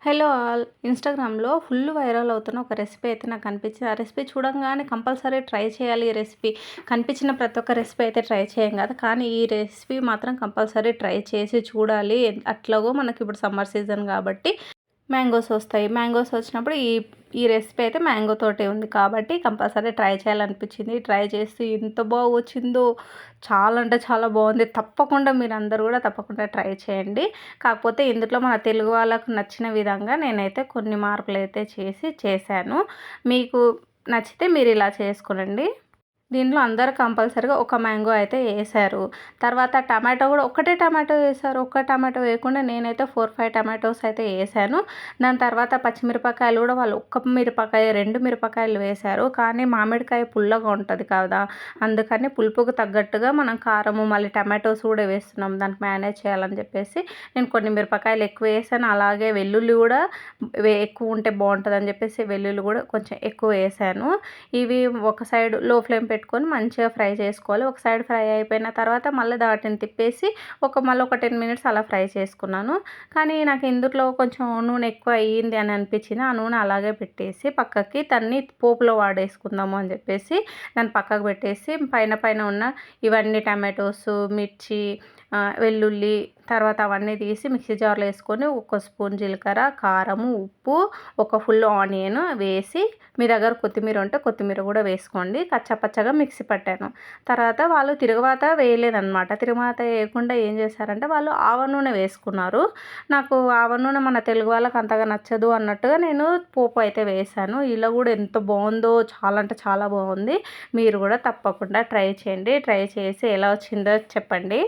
Hello all. ఇన్‌స్టాగ్రామ్‌లో full viral అవుతున్న ఒక రెసిపీ అయితే నాకు కనిపించింది. ఆ రెసిపీ చూడంగానే కంపల్సరీ ట్రై చేయాలి ఈ రెసిపీ. కనిపించిన ప్రతి ఒక్క రెసిపీ అయితే ట్రై చేయం కదా! కానీ ఈ రెసిపీ మాత్రం కంపల్సరీ ట్రై చేసి చూడాలి. అట్లాగో మనకిప్పుడు సమ్మర్ సీజన్ కాబట్టి మ్యాంగోస్ వస్తాయి. మ్యాంగోస్ వచ్చినప్పుడు ఈ ఈ రెసిపీ అయితే మ్యాంగో తోటే ఉంది కాబట్టి కంపల్సరీ ట్రై చేయాలనిపించింది. ట్రై చేసి ఎంత వచ్చిందో, చాలా అంటే చాలా బాగుంది. తప్పకుండా మీరందరూ కూడా తప్పకుండా ట్రై చేయండి. కాకపోతే ఇందులో మన తెలుగు వాళ్ళకు నచ్చిన విధంగా నేనైతే కొన్ని మార్పులైతే చేశాను. మీకు నచ్చితే మీరు ఇలా చేసుకోనండి. దీంట్లో అందరూ కంపల్సరీగా ఒక మ్యాంగో అయితే ఏశారు. తర్వాత టమాటో కూడా ఒకటే టమాటో ఏశారు. ఒక్క టమాటో వేయకుండా నేనైతే 4, 5 టమాటోస్ అయితే ఏశాను. దాని తర్వాత పచ్చిమిరపకాయలు కూడా వాళ్ళు ఒక్క మిరపకాయ, 2 మిరపకాయలు వేశారు. కానీ మామిడికాయ పుల్లగా ఉంటది కదా! అందుకని పులుపుకు తగ్గట్టుగా మనం కారము, మళ్ళీ టమాటోస్ కూడా వేస్తున్నాం. దానికి మేనేజ్ చేయాలని చెప్పేసి నేను కొన్ని మిరపకాయలు ఎక్కువ వేసాను. అలాగే వెల్లుల్లి కూడా ఎక్కువ ఉంటే బాగుంటుందని చెప్పేసి వెల్లుల్లి కూడా కొంచెం ఎక్కువ వేసాను. ఇవి ఒక సైడ్ లో ఫ్లేమ్ పెట్టుకొని మంచిగా ఫ్రై చేసుకోవాలి. ఒక సైడ్ ఫ్రై అయిపోయిన తర్వాత మళ్ళీ వాటిని తిప్పేసి మళ్ళీ ఒక 10 మినిట్స్ అలా ఫ్రై చేసుకున్నాను. కానీ నాకు ఇందులో కొంచెం నూనె ఎక్కువ అయ్యింది అని అనిపించింది. ఆ నూనె అలాగే పెట్టేసి పక్కకి దాన్ని పోపులో వాడేసుకుందాము అని చెప్పేసి దాన్ని పక్కకు పెట్టేసి పైన పైన ఉన్న ఇవన్నీ టమాటోస్, మిర్చి, వెల్లుల్లి తర్వాత అవన్నీ తీసి మిక్సీ జార్లో వేసుకొని ఒక స్పూన్ జీలకర్ర, కారము, ఉప్పు, ఒక ఫుల్ ఆనియన్ వేసి మీ దగ్గర కొత్తిమీర ఉంటే కొత్తిమీర కూడా వేసుకోండి. కచ్చాపచ్చగా మిక్సీ పట్టాను. తర్వాత వాళ్ళు తిరగమాత వేయలేదనమాట. తిరగమాత వేయకుండా ఏం చేశారంటే వాళ్ళు ఆవ నూనె వేసుకున్నారు. నాకు ఆవ నూనె మన తెలుగు వాళ్ళకి అంతగా నచ్చదు అన్నట్టుగా నేను పోపు అయితే వేశాను. ఇలా కూడా ఎంత బాగుందో, చాలా అంటే చాలా బాగుంది. మీరు కూడా తప్పకుండా ట్రై చేయండి. ట్రై చేసి ఎలా వచ్చిందో చెప్పండి.